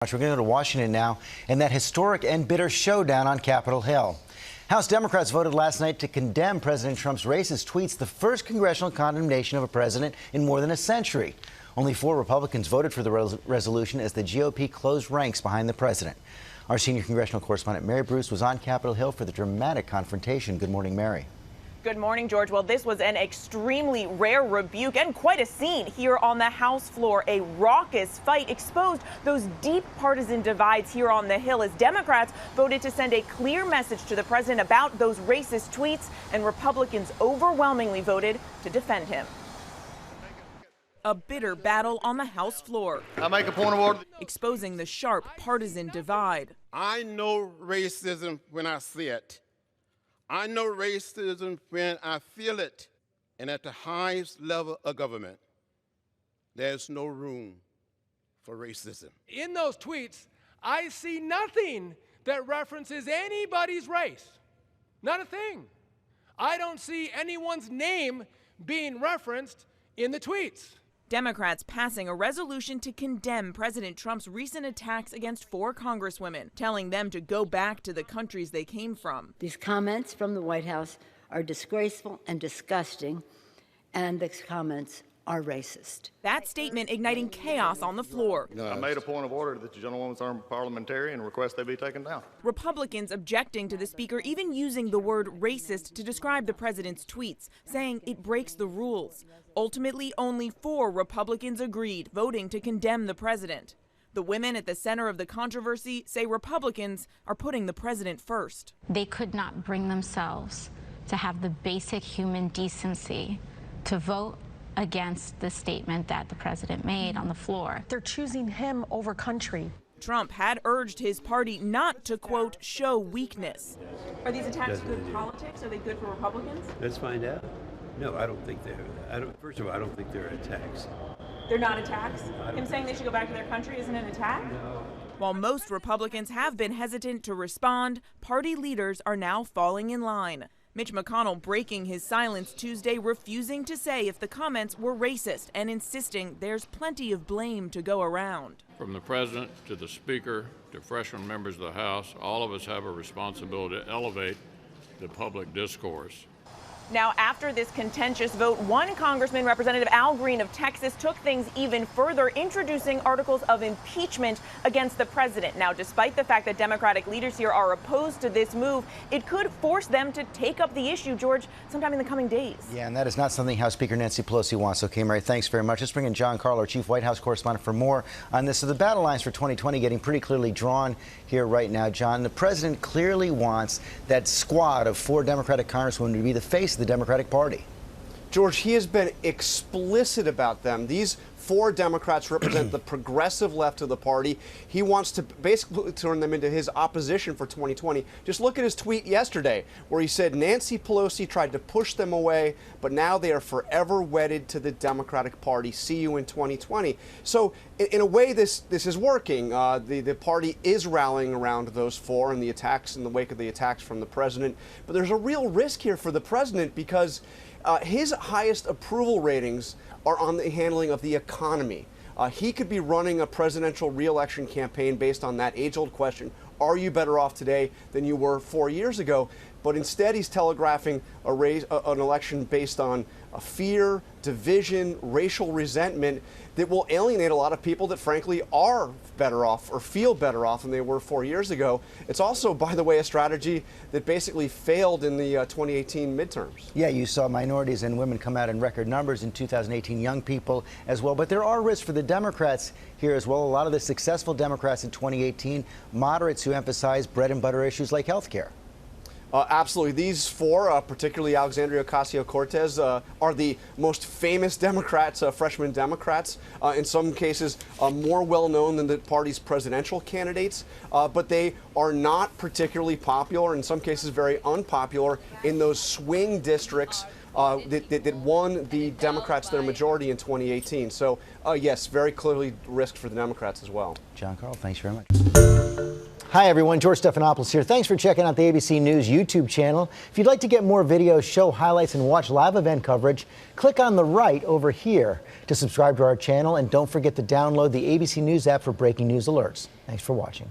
We're going to go to Washington now and that historic and bitter showdown on Capitol Hill. House Democrats voted last night to condemn President Trump's racist tweets, the first congressional condemnation of a president in more than a century. Only 4 Republicans voted for the resolution as the GOP closed ranks behind the president. Our senior congressional correspondent Mary Bruce was on Capitol Hill for the dramatic confrontation. Good morning, Mary. Good morning, George. Well, this was an extremely rare rebuke and quite a scene here on the House floor. A raucous fight exposed those deep partisan divides here on the Hill as Democrats voted to send a clear message to the president about those racist tweets, and Republicans overwhelmingly voted to defend him. A bitter battle on the House floor. I make a point of order. Exposing the sharp partisan divide. I know racism when I see it. I know racism when I feel it. And at the highest level of government, there's no room for racism. In those tweets, I see nothing that references anybody's race. Not a thing. I don't see anyone's name being referenced in the tweets. Democrats passing a resolution to condemn President Trump's recent attacks against 4 congresswomen, telling them to go back to the countries they came from. These comments from the White House are disgraceful and disgusting, and these comments are racist. That statement igniting chaos on the floor. I made a point of order that the gentlewoman's unparliamentary and request they be taken down. Republicans objecting to the speaker even using the word racist to describe the president's tweets, saying it breaks the rules. Ultimately, only 4 Republicans agreed, voting to condemn the president. The women at the center of the controversy say Republicans are putting the president first. They could not bring themselves to have the basic human decency to vote against the statement that the president made on the floor. They're choosing him over country. Trump had urged his party not to, quote, show weakness. Are these attacks good politics? Are they good for Republicans? Let's find out. No, I don't think first of all, I don't think they're attacks. They're not attacks? Him saying they should go back to their country isn't an attack? No. While most Republicans have been hesitant to respond, party leaders are now falling in line. Mitch McConnell breaking his silence Tuesday, refusing to say if the comments were racist and insisting there's plenty of blame to go around. From the president to the speaker to freshman members of the House, all of us have a responsibility to elevate the public discourse. Now, after this contentious vote, one Congressman, Representative Al Green of Texas, took things even further, introducing articles of impeachment against the president. Now, despite the fact that Democratic leaders here are opposed to this move, it could force them to take up the issue, George, sometime in the coming days. Yeah, and that is not something House Speaker Nancy Pelosi wants. Okay, Mary, thanks very much. Let's bring in John Carl, our chief White House correspondent, for more on this. So the battle lines for 2020 getting pretty clearly drawn here right now, John. The president clearly wants that squad of 4 Democratic congresswomen to be the face of the Democratic Party. George, he has been explicit about them. These 4 Democrats represent the progressive left of the party. He wants to basically turn them into his opposition for 2020. Just look at his tweet yesterday where he said Nancy Pelosi tried to push them away, but now they are forever wedded to the Democratic Party. See you in 2020. So in a way, this is working. The party is rallying around those 4 in the attacks, in the wake of the attacks from the president. But there's a real risk here for the president because his highest approval ratings are on the handling of the economy. He could be running a presidential re-election campaign based on that age-old question, are you better off today than you were 4 years ago? But instead he's telegraphing an election based on fear, division, racial resentment that will alienate a lot of people that frankly are better off or feel better off than they were 4 years ago. It's also, by the way, a strategy that basically failed in the 2018 midterms. Yeah, you saw minorities and women come out in record numbers in 2018, young people as well. But there are risks for the Democrats here as well. A lot of the successful Democrats in 2018, moderates who emphasize bread and butter issues like health care. Absolutely. These 4, particularly Alexandria Ocasio-Cortez, are the most famous Democrats, freshman Democrats, in some cases more well-known than the party's presidential candidates, but they are not particularly popular, in some cases very unpopular, in those swing districts that won the Democrats their majority in 2018. So, yes, very clearly risk for the Democrats as well. John Carl, thanks very much. Hi, everyone. George Stephanopoulos here. Thanks for checking out the ABC News YouTube channel. If you'd like to get more videos, show highlights, and watch live event coverage, click on the right over here to subscribe to our channel. And don't forget to download the ABC News app for breaking news alerts. Thanks for watching.